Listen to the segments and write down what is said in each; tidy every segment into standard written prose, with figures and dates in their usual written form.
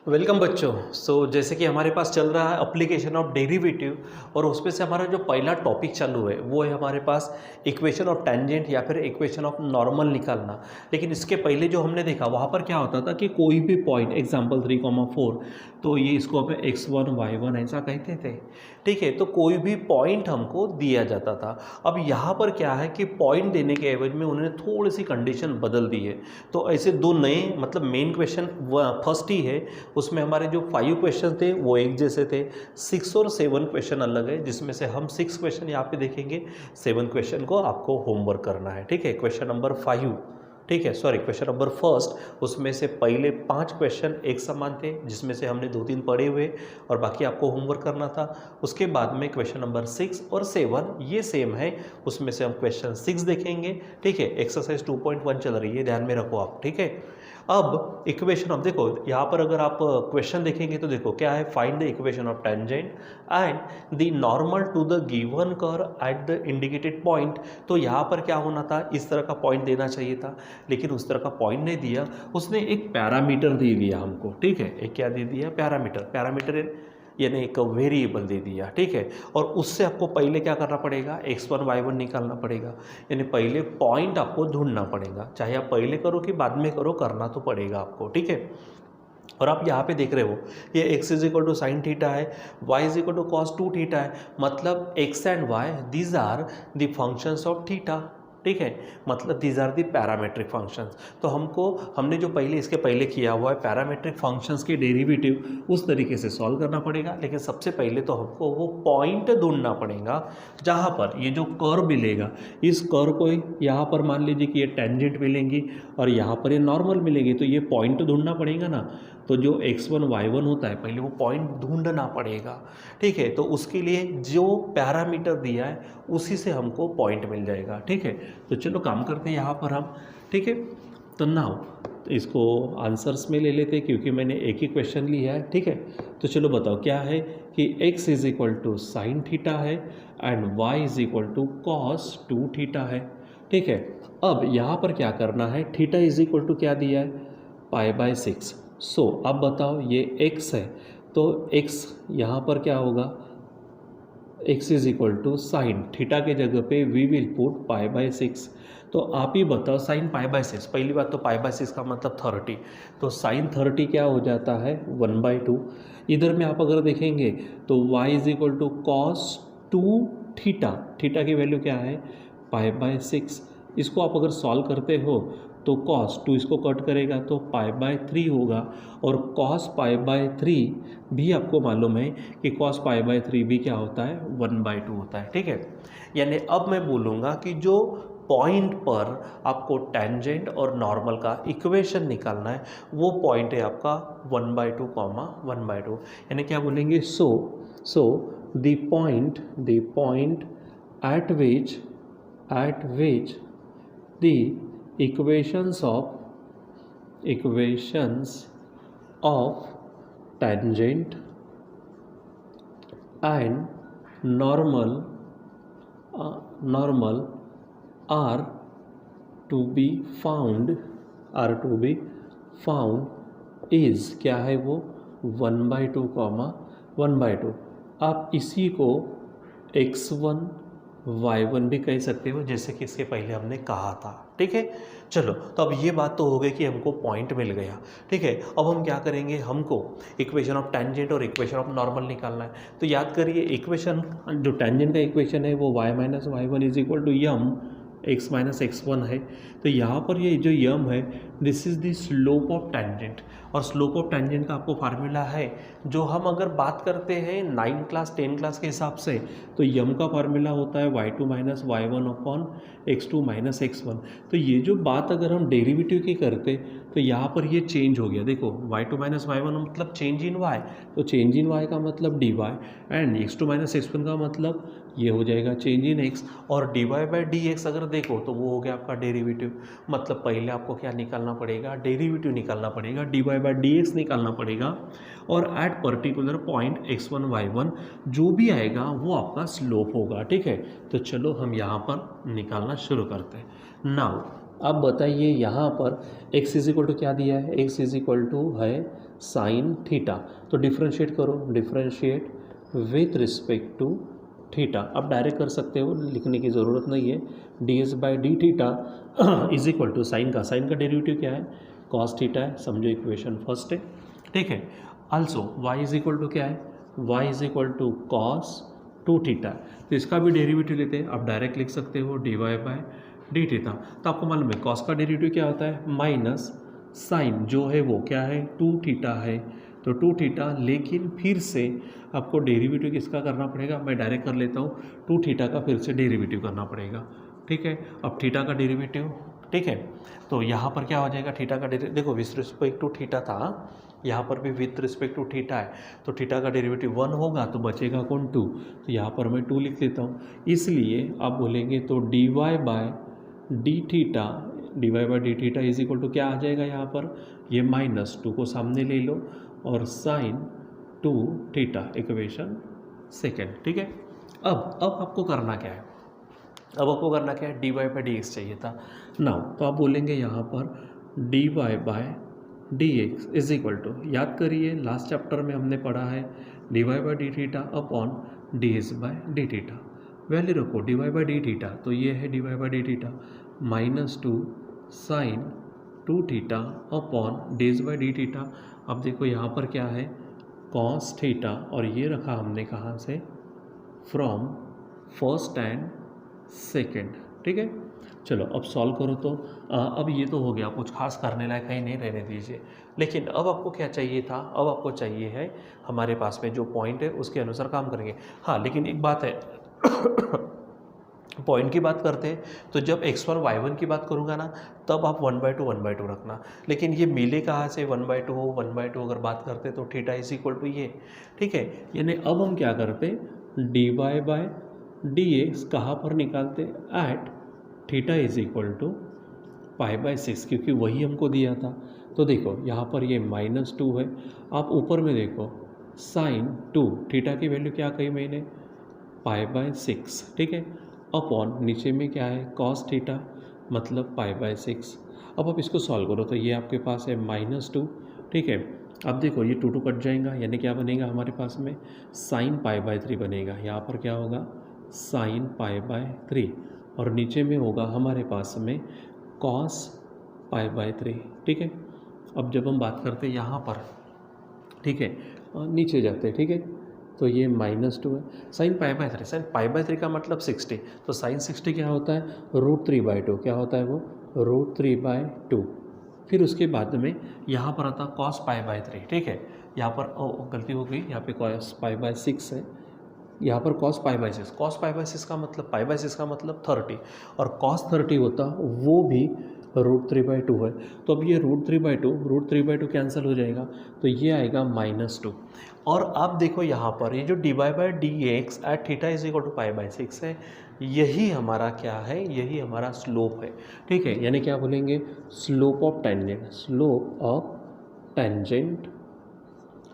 Welcome बच्चों। जैसे कि हमारे पास चल रहा है एप्लीकेशन ऑफ डेरिवेटिव और उसमें से हमारा जो पहला टॉपिक चालू है वो है हमारे पास इक्वेशन ऑफ टेंजेंट या फिर इक्वेशन ऑफ नॉर्मल निकालना। लेकिन इसके पहले जो हमने देखा वहाँ पर क्या होता था कि कोई भी पॉइंट एग्जांपल 3,4 तो ये इसको हमें x1 y1 ऐसा कहते थे। ठीक है, तो कोई भी पॉइंट हमको दिया जाता था। अब यहाँ पर क्या है कि पॉइंट देने के एवज में उन्होंने थोड़ी सी कंडीशन बदल दी है। तो ऐसे दो नए मतलब मेन क्वेश्चन फर्स्ट ही है, उसमें हमारे जो 5 क्वेश्चन थे वो एक जैसे थे, 6 और 7 क्वेश्चन अलग है, जिसमें से हम 6 क्वेश्चन यहाँ पे देखेंगे, 7 क्वेश्चन को आपको होमवर्क करना है। ठीक है, क्वेश्चन नंबर 5, ठीक है सॉरी क्वेश्चन नंबर फर्स्ट, उसमें से पहले 5 क्वेश्चन एक समान थे जिसमें से हमने 2-3 पढ़े हुए और बाकी आपको होमवर्क करना था। उसके बाद में क्वेश्चन नंबर 6 और 7 ये सेम है, उसमें से हम क्वेश्चन 6 देखेंगे। ठीक है, एक्सरसाइज 2.1 चल रही है, ध्यान में रखो आप। ठीक है, अब इक्वेशन ऑफ, देखो यहाँ पर अगर आप क्वेश्चन देखेंगे तो देखो क्या है, find the equation of tangent and the normal to the given curve at the indicated point. तो यहाँ पर क्या होना था, इस तरह का पॉइंट देना चाहिए था, लेकिन उस तरह का पॉइंट नहीं दिया, उसने एक पैरामीटर दे दिया हमको। ठीक है, एक क्या दे दिया, पैरामीटर। पैरामीटर यानी एक वेरिएबल दे दिया। ठीक है, और उससे आपको पहले क्या करना पड़ेगा, x1 y1 निकालना पड़ेगा, यानी पहले पॉइंट आपको ढूंढना पड़ेगा। चाहे आप पहले करो कि बाद में करो, करना तो पड़ेगा आपको। ठीक है, और आप यहाँ पे देख रहे हो ये x is equal to sine theta है, y is equal to cos 2 theta है, मतलब x and y these are the functions of theta. ठीक है, मतलब these are the parametric functions. तो हमने जो पहले इसके पहले किया हुआ है पैरामेट्रिक फंक्शंस के डेरिवेटिव, उस तरीके से सॉल्व करना पड़ेगा। लेकिन सबसे पहले तो हमको वो पॉइंट ढूंढना पड़ेगा जहाँ पर ये जो कर्व मिलेगा, इस कर्व को यहाँ पर मान लीजिए कि ये टेंजेंट मिलेंगी और यहाँ पर ये नॉर्मल मिलेगी, तो ये पॉइंट ढूंढना पड़ेगा ना। तो जो x1 y1 होता है पहले वो पॉइंट ढूंढना पड़ेगा। ठीक है, तो उसके लिए जो पैरामीटर दिया है उसी से हमको पॉइंट मिल जाएगा। ठीक है, तो चलो काम करते हैं यहाँ पर हम। ठीक है, तो नाउ इसको आंसर्स में ले लेते हैं क्योंकि मैंने एक ही क्वेश्चन लिया है। ठीक है, तो चलो बताओ क्या है कि x is equal to sine theta है and y is equal to cos 2 theta है। ठीक है, अब यहाँ पर क्या करना है, थीटा इज इक्वल टू क्या दिया है, π/6। सो अब बताओ ये x है, तो x यहाँ पर क्या होगा, x is equal to sine theta के जगह पे वी विल पुट π/6। तो आप ही बताओ साइन π/6, पहली बात तो π/6 का मतलब 30, तो साइन 30 क्या हो जाता है 1/2। इधर में आप अगर देखेंगे तो y is equal to cos 2 theta, theta की वैल्यू क्या है π/6। इसको आप अगर सॉल्व करते हो तो cos 2 इसको कट करेगा तो π/3 होगा, और cos π/3 भी आपको मालूम है कि cos π/3 भी क्या होता है 1/2 होता है। ठीक है, यानी अब मैं बोलूँगा कि जो पॉइंट पर आपको टेंजेंट और नॉर्मल का इक्वेशन निकालना है वो पॉइंट है आपका 1/2 1/2, यानी क्या बोलेंगे, so the point eight which the equations of tangent and normal are to be found is क्या है वो 1/2 1/2। आप इसी को x1 y1 भी कह सकते हो, जैसे कि इसके पहले हमने कहा था। ठीक है, चलो तो अब ये बात तो हो गई कि हमको पॉइंट मिल गया। ठीक है, अब हम क्या करेंगे, हमको इक्वेशन ऑफ टेंजेंट और इक्वेशन ऑफ नॉर्मल निकालना है। तो याद करिए इक्वेशन जो टेंजेंट का इक्वेशन है वो y-y1 is equal to Yama x-x1 है। तो यहाँ पर ये जो यम है this is the slope of tangent, और स्लोप ऑफ टेंजेंट का आपको फार्मूला है, जो हम अगर बात करते हैं 9 क्लास 10 क्लास के हिसाब से, तो यम का फार्मूला होता है y2 minus y1 upon x2 minus x1। तो ये जो बात अगर हम डेरिवेटिव की करते तो यहाँ पर ये चेंज हो गया, देखो y2 माइनस y1 मतलब चेंज इन y, तो चेंज इन y का मतलब dy, and x2 minus x1 का मतलब ये हो जाएगा चेंज इन x, और dy/dx अगर देखो तो वो हो गया आपका डेरिवेटिव। मतलब पहले आपको क्या निकालना पड़ेगा, डेरिवेटिव निकालना पड़ेगा, dy/dx निकालना पड़ेगा, और at particular point x1 y1 जो भी आएगा वो आपका स्लोप होगा। ठीक है, तो चलो हम यहाँ पर निकालना शुरू करते हैं। नाउ अब बताइए यहाँ पर x इज इक्वल टू क्या दिया है, x इज इक्वल टू है साइन थीटा। तो डिफ्रेंशिएट करो, differentiate with respect to theta. आप डायरेक्ट कर सकते हो, लिखने की ज़रूरत नहीं है। D s by d theta is equal to sine का डेरिवेटिव क्या है, कॉस थीटा है, समझो इक्वेशन फर्स्ट है, ठीक है। Also y is equal to क्या है, y is equal to cos 2 theta. तो इसका भी डेरिवेटिव लेते हैं, आप डायरेक्ट लिख सकते हो d y by d theta. तो आपको मालूम है कॉस का डेरिवेटिव क्या होता है, माइनस साइन जो है वो क्या है 2 थीटा है, तो 2 थीटा। लेकिन फिर से आपको डेरिवेटिव किसका करना पड़ेगा, मैं डायरेक्ट कर लेता हूँ, 2 थीटा का फिर से डेरिवेटिव करना पड़ेगा, ठीक है। अब थीटा का डेरिवेटिव, ठीक है, तो यहाँ पर क्या हो जाएगा, थीटा का डेरिवेटिव देखो विथ रिस्पेक्ट टू थीटा था, यहाँ पर भी विथ रिस्पेक्ट टू थीटा है, तो थीटा का डेरिवेटिव 1 होगा तो बचेगा कौन 2, तो यहाँ पर मैं 2 लिख लेता हूँ। इसलिए आप बोलेंगे तो d y by d theta, d y by d theta is equal to क्या आ जाएगा, यहाँ पर ये -2 को सामने ले लो और साइन 2 थीटा, इक्वेशन सेकेंड, ठीक है। अब आपको करना क्या है, अब आपको करना क्या है, d y by d x चाहिए था ना, तो आप बोलेंगे यहाँ पर d y by d x is equal to, याद करिए लास्ट चैप्टर में हमने पढ़ा है d y by d theta upon d s by d theta. Value रखो d y by d theta, तो ये है d y by d theta -2 sine 2 theta upon d s by d theta. अब देखो यहाँ पर क्या है कॉस थीटा, और ये रखा हमने कहाँ से, फ्रॉम फर्स्ट एंड सेकेंड, ठीक है। चलो अब सॉल्व करो तो अब ये तो हो गया, कुछ खास करने लायक कहीं नहीं, रहने दीजिए। लेकिन अब आपको क्या चाहिए था, अब आपको चाहिए है हमारे पास में जो पॉइंट है उसके अनुसार काम करेंगे। हाँ लेकिन एक बात है पॉइंट की बात करते हैं तो जब x1 y1 की बात करूँगा ना तब आप 1/2 रखना, लेकिन ये मिले कहाँ से 1/2 हो, 1/2 अगर बात करते तो थीटा इज इक्वल टू ये, ठीक है। यानी अब हम क्या करते, d y by d x कहाँ पर निकालते, at theta is equal to π/6, क्योंकि वही हमको दिया था। तो देखो यहाँ पर ये -2 है, आप ऊपर में देखो साइन 2 थीटा की वैल्यू क्या कही मैंने π/6, ठीक है, अपॉन नीचे में क्या है कॉस थीटा मतलब π/6। अब आप इसको सॉल्व करो तो ये आपके पास है -2, ठीक है। अब देखो ये 2 कट जाएगा, यानी क्या बनेगा हमारे पास में साइन π/3 बनेगा, यहाँ पर क्या होगा साइन π/3, और नीचे में होगा हमारे पास में कॉस π/3, ठीक है। अब जब हम बात करते हैं यहाँ पर, ठीक है, नीचे जाते हैं, ठीक है, तो ये -2 है, साइन π/3, साइन π/3 का मतलब 60, तो साइन 60 क्या होता है √3/2, क्या होता है वो √3/2। फिर उसके बाद में यहाँ पर आता कॉस π/3, ठीक है, यहाँ पर गलती हो गई, यहाँ पे कॉस π/6 है, यहाँ पर कॉस π/6, कॉस π/6 का मतलब π/6 का मतलब 30, और कॉस 30 होता वो भी √3/2 है। तो अब ये √3/2 कैंसिल हो जाएगा, तो ये आएगा -2। और आप देखो यहाँ पर ये जो d y by d x at theta is equal to π/6 है, यही हमारा क्या है, यही हमारा स्लोप है, ठीक है। यानी क्या बोलेंगे slope of tangent, slope of tangent,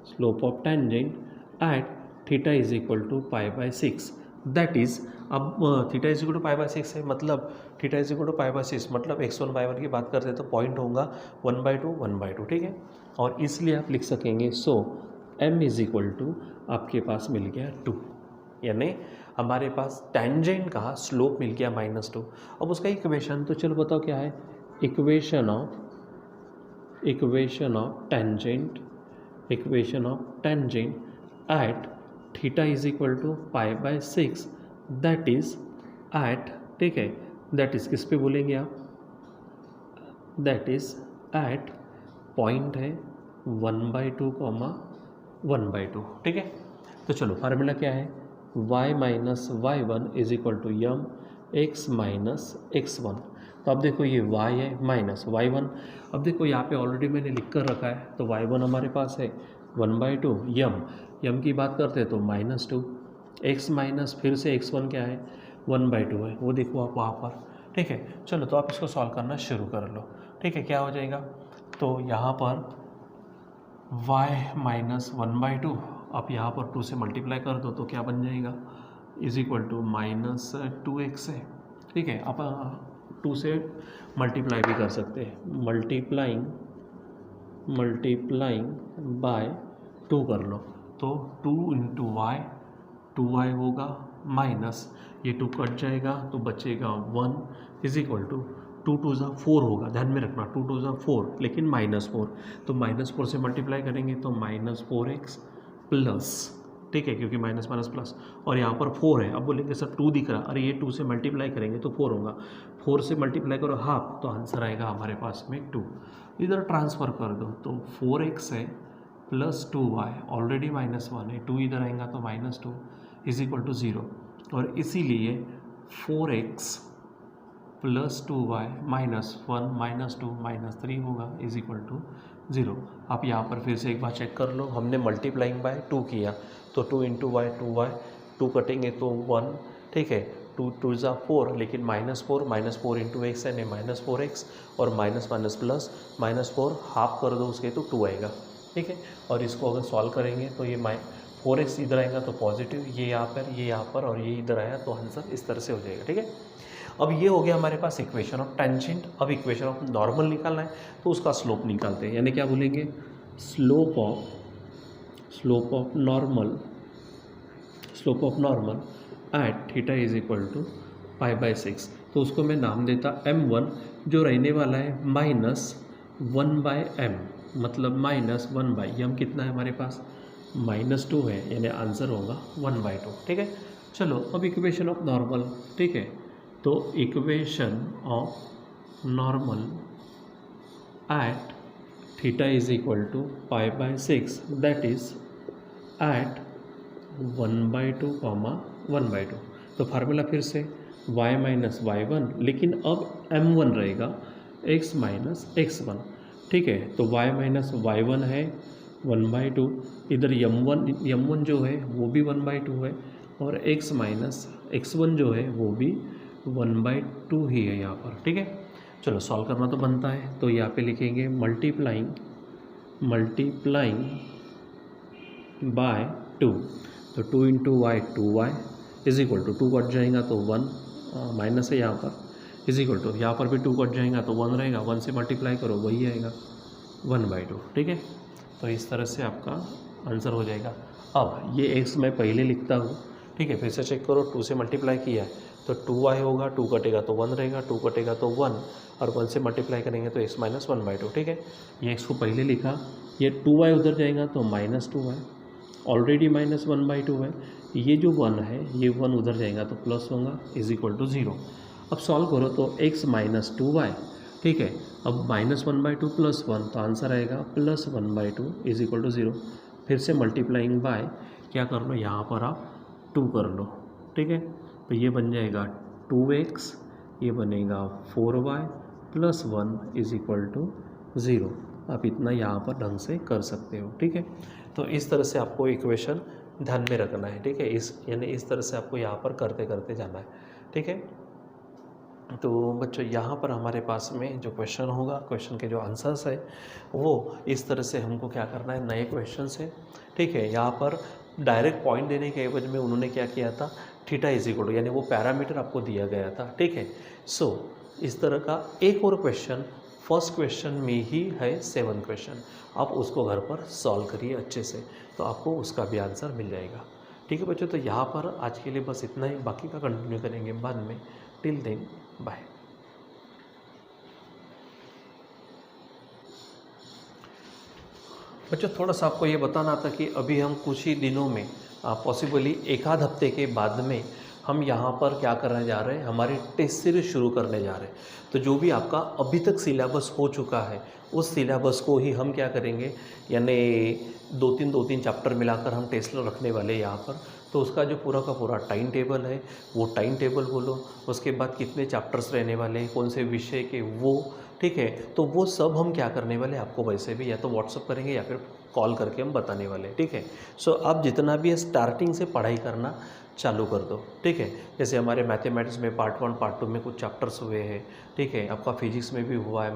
slope of tangent at theta is equal to π/6, that is, अब थीटा इज इक्वल टू π/6 है, मतलब थीटा इज इक्वल टू π/6 मतलब x1 y1 की बात करते हैं तो पॉइंट होगा 1/2, ठीक है। और इसलिए आप लिख सकेंगे सो m इज इक्वल टू आपके पास मिल गया 2, यानी हमारे पास टेंजेंट का स्लोप मिल गया -2। अब उसका इक्वेशन तो चलो बताओ क्या है, equation of tangent at theta is equal to π/6, that is at, ठीक है, दैट इज़ किस पे बोलेंगे आप, दैट इज़ एट पॉइंट है 1/2, 1/2, ठीक है। तो चलो फार्मूला क्या है, y minus y1 is equal to m x minus x1। तो अब देखो ये y है माइनस y1, अब देखो यहाँ पे ऑलरेडी मैंने लिख कर रखा है, तो y1 हमारे पास है 1/2, यम की बात करते हैं तो -2, x माइनस फिर से x1 क्या है 1/2 है, वो देखो आप वहाँ पर, ठीक है। चलो तो आप इसको सॉल्व करना शुरू कर लो, ठीक है। क्या हो जाएगा, तो यहाँ पर y माइनस 1/2, आप यहाँ पर 2 से मल्टीप्लाई कर दो तो क्या बन जाएगा इज इक्वल टू -2x है, ठीक है। आप 2 से मल्टीप्लाई भी कर सकते हैं, मल्टीप्लाइंग बाय 2 कर लो, तो 2 इंटू वाई, 2y होगा माइनस ये 2 कट जाएगा तो बचेगा 1 इज इक्वल टू 2 2 ज़ा 4 होगा, ध्यान में रखना 2 2 ज़ा 4 लेकिन -4, तो -4 से मल्टीप्लाई करेंगे तो -4x प्लस, ठीक है, क्योंकि माइनस माइनस प्लस और यहाँ पर 4 है। अब बोलेंगे सर 2 दिख रहा, अरे ये 2 से मल्टीप्लाई करेंगे तो 4 होगा, 4 से मल्टीप्लाई करो हाफ तो आंसर आएगा हमारे पास में 2। इधर ट्रांसफ़र कर दो तो 4x है प्लस 2y, ऑलरेडी -1 है, 2 इधर आएगा तो -2 इज इक्वल टू 0, और इसीलिए 4x प्लस 2y -1 -2 -3 होगा इज इक्वल टू 0। आप यहाँ पर फिर से एक बार चेक कर लो, हमने मल्टीप्लाइंग बाय 2 किया तो 2 इंटू वाई 2y, 2 कटेंगे तो 1, ठीक है, 2 2 ज़ा 4 लेकिन -4 इंटू एक्स यानी -4x और माइनस माइनस प्लस -4 हाफ कर दो उसके तो 2 आएगा, ठीक है। और इसको अगर सॉल्व करेंगे तो ये 4x इधर आएगा तो पॉजिटिव, ये यहाँ पर और ये इधर आया तो आंसर इस तरह से हो जाएगा, ठीक है। अब ये हो गया हमारे पास इक्वेशन ऑफ टेंजेंट। अब इक्वेशन ऑफ नॉर्मल निकालना है तो उसका स्लोप निकालते हैं, यानी क्या बोलेंगे, slope of normal at theta is equal to π/6, तो उसको मैं नाम देता m1, जो रहने वाला है -1/m, मतलब -1/m कितना है हमारे पास -2 है, यानी आंसर होगा 1/2, ठीक है। चलो अब इक्वेशन ऑफ नॉर्मल, ठीक है, तो equation of normal at theta is equal to π/6, that is at 1/2 1/2, तो फार्मूला फिर से y माइनस y1, लेकिन अब m1 रहेगा x माइनस x1, ठीक है, तो y माइनस y1 है 1/2, इधर m1 जो है वो भी 1/2 है और x माइनस x1 जो है वो भी 1/2 ही है यहाँ पर, ठीक है। चलो सॉल्व करना तो बनता है, तो यहाँ पे लिखेंगे मल्टीप्लाइंग बाय 2, तो 2 into y 2y is equal to 2 cut जाएगा तो 1 माइनस है यहाँ पर, इज इक्वल टू यहाँ पर भी 2 कट जाएगा तो 1 रहेगा, 1 से मल्टीप्लाई करो वही आएगा 1/2, ठीक है। तो इस तरह से आपका आंसर हो जाएगा। अब ये x मैं पहले लिखता हूँ, ठीक है, फिर से चेक करो, 2 से मल्टीप्लाई किया है तो 2y होगा, 2 कटेगा तो 1 रहेगा, 2 कटेगा तो 1 और 1 से मल्टीप्लाई करेंगे तो x माइनस 1/2, ठीक है। ये x को पहले लिखा, ये 2y उधर जाएगा तो -2y, ऑलरेडी -1/2 है, ये जो 1 है ये 1 उधर जाएगा तो प्लस होगा इज इक्वल टू 0। अब सॉल्व करो तो x माइनस 2y, ठीक है, अब -1/2 प्लस 1 तो आंसर आएगा +1/2 इज इक्वल टू 0। फिर से मल्टीप्लाइंग बाय क्या कर लो, यहाँ पर आप 2 कर लो, ठीक है, तो ये बन जाएगा 2x, ये बनेगा 4y plus 1 is equal to 0। आप इतना यहाँ पर ढंग से कर सकते हो, ठीक है। तो इस तरह से आपको इक्वेशन ध्यान में रखना है, ठीक है, यानी इस तरह से आपको यहाँ पर करते करते जाना है, ठीक है। तो बच्चों यहाँ पर हमारे पास में जो क्वेश्चन होगा, क्वेश्चन के जो आंसर्स है वो इस तरह से हमको क्या करना है, नए क्वेश्चन से, ठीक है। यहाँ पर डायरेक्ट पॉइंट देने के एवज में उन्होंने क्या किया था, थीटा इज इक्वल टू, यानी वो पैरामीटर आपको दिया गया था, ठीक है। सो इस तरह का एक और क्वेश्चन फर्स्ट क्वेश्चन में ही है 7 क्वेश्चन, आप उसको घर पर सॉल्व करिए अच्छे से, तो आपको उसका भी आंसर मिल जाएगा, ठीक है बच्चों। तो यहाँ पर आज के लिए बस इतना ही, बाकी का कंटिन्यू करेंगे बाद में। Till then bye. बच्चों थोड़ा सा आपको ये बताना था कि अभी हम कुछ ही दिनों में पॉसिबली एक आध हफ्ते के बाद में हम यहाँ पर क्या करने जा रहे हैं, हमारी टेस्ट सीरीज शुरू करने जा रहे हैं। तो जो भी आपका अभी तक सिलेबस हो चुका है उस सिलेबस को ही हम क्या करेंगे, यानी 2-3 चैप्टर मिलाकर हम टेस्ट रखने वाले हैं यहाँ पर। तो उसका जो पूरा का पूरा टाइम टेबल है वो टाइम टेबल बोलो, उसके बाद कितने चैप्टर्स रहने वाले हैं, कौन से विषय के, वो ठीक है। तो वो सब हम क्या करने वाले आपको वैसे भी या तो व्हाट्सअप करेंगे या फिर कॉल करके हम बताने वाले हैं, ठीक है। सो आप जितना भी है स्टार्टिंग से पढ़ाई करना चालू कर दो, ठीक है। जैसे हमारे मैथमेटिक्स में पार्ट 1 पार्ट 2 में कुछ चैप्टर्स हुए हैं, ठीक है। आपका फिजिक्स में भी हुआ है,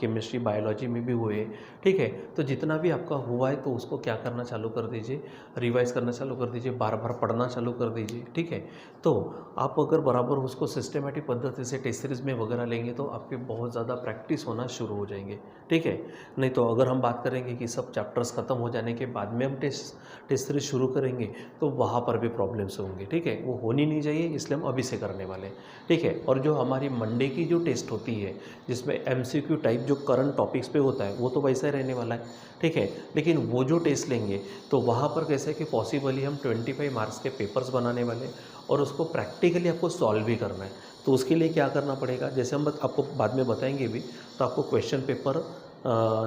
केमिस्ट्री बायोलॉजी में भी हुए, ठीक है। तो जितना भी आपका हुआ है तो उसको क्या करना चालू कर दीजिए, रिवाइज करना चालू कर दीजिए, बार बार पढ़ना चालू कर दीजिए, ठीक है। तो आप अगर बराबर उसको सिस्टमेटिक पद्धति से टेस्ट सीरीज में वगैरह लेंगे तो आपके बहुत ज़्यादा प्रैक्टिस होना शुरू हो जाएंगे, ठीक है। नहीं तो अगर हम बात करेंगे कि सब चैप्टर चैप्टर्स ख़त्म हो जाने के बाद में हम टेस्ट सीरीज शुरू करेंगे तो वहाँ पर भी प्रॉब्लम्स होंगे, ठीक है। वो होनी नहीं चाहिए, इसलिए हम अभी से करने वाले हैं, ठीक है। और जो हमारी मंडे की जो टेस्ट होती है जिसमें MCQ टाइप जो करंट टॉपिक्स पे होता है वो तो वैसा ही रहने वाला है, ठीक है। लेकिन वो जो टेस्ट लेंगे तो वहाँ पर कैसे कि पॉसिबली हम 25 मार्क्स के पेपर्स बनाने वाले और उसको प्रैक्टिकली आपको सॉल्व भी करना है। तो उसके लिए क्या करना पड़ेगा, जैसे हम आपको बाद में बताएंगे भी, तो आपको क्वेश्चन पेपर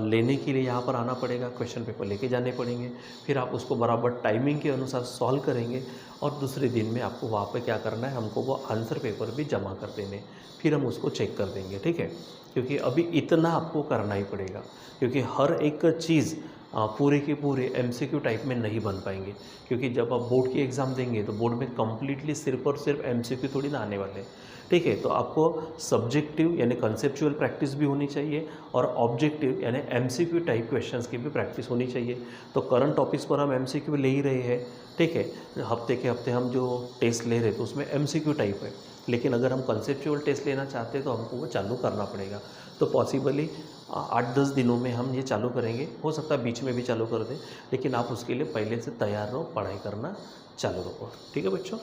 लेने के लिए यहाँ पर आना पड़ेगा, क्वेश्चन पेपर लेके जाने पड़ेंगे, फिर आप उसको बराबर टाइमिंग के अनुसार सॉल्व करेंगे और दूसरे दिन में आपको वहाँ पे क्या करना है, हमको वो आंसर पेपर भी जमा कर देने, फिर हम उसको चेक कर देंगे, ठीक है। क्योंकि अभी इतना आपको करना ही पड़ेगा, क्योंकि हर एक चीज़ पूरे के पूरे MCQ टाइप में नहीं बन पाएंगे, क्योंकि जब आप बोर्ड की एग्ज़ाम देंगे तो बोर्ड में कम्प्लीटली सिर्फ और सिर्फ MCQ थोड़ी ना आने वाले हैं, ठीक है। तो आपको सब्जेक्टिव यानी कंसेप्चुअल प्रैक्टिस भी होनी चाहिए और ऑब्जेक्टिव यानी MCQ टाइप क्वेश्चंस की भी प्रैक्टिस होनी चाहिए। तो करंट टॉपिक्स पर हम MCQ ले ही रहे हैं, ठीक है। हफ्ते के हफ्ते हम जो टेस्ट ले रहे हैं तो उसमें MCQ टाइप है, लेकिन अगर हम कंसेप्चुअल टेस्ट लेना चाहते हैं तो हमको वो चालू करना पड़ेगा। तो पॉसिबली 8-10 दिनों में हम ये चालू करेंगे, हो सकता है बीच में भी चालू कर दें, लेकिन आप उसके लिए पहले से तैयार रहो, पढ़ाई करना चालू रखो, ठीक है बच्चों।